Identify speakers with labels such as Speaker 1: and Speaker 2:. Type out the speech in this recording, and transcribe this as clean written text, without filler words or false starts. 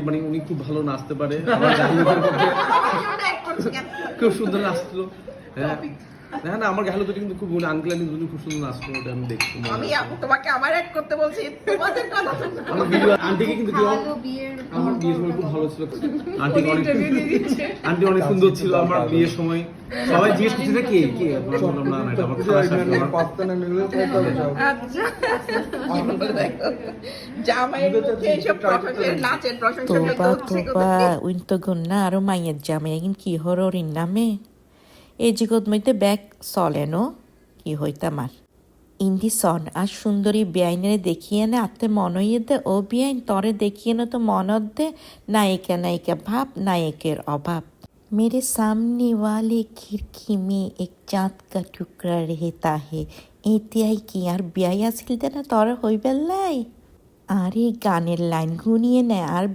Speaker 1: মানে উনি খুব ভালো নাচতে পারে, আমার গাহিলুদের মধ্যে খুব সুন্দর নাচছিল। হ্যাঁ না না, আমার গাহিলুদের কিন্তু খুব আঙ্কেল আন্টি দুজন খুব সুন্দর নাচছিল, ওটা আমি দেখছি।
Speaker 2: আমি তোমাকে আমার অ্যাড করতে বলছি, তোমাদের কথা
Speaker 1: আমার ভিডিও আন্টিকে কিন্তু আমার বিয়ের সময় খুব ভালো ছিল, আন্টি অনেক সুন্দর ছিল আমার বিয়ের সময়। সবাই জিজ্ঞেস করছে না কে কে, বললাম না না এটা আমার খালা শাশুড়ি।
Speaker 2: আচ্ছা জামাইয়ের মুখে এইসব নাচের প্রশংসা করতে
Speaker 3: Toba
Speaker 2: হচ্ছে
Speaker 3: toba unto gunnaro mayet jamegin ki hororin name. Ejigod moite back soleno ki hoitamar. ইন্দি সন আর সুন্দরী বেআইনের দেখিয়ে নে আত্মে মনইয়ে দে ও বেআইন তরে দেখিয়ে নে তো মনত দে নায়িকা নায়িকা ভাব নায়কের অভাব मेरे सामने वाले खिड़की में एक चाँद का टुकड़ा रहता है এতিয়াই কি আর বিয়াই আসিল দে না তরে হইবেল লাই আরে গানের লাইন গুনিয়ে নেয় আর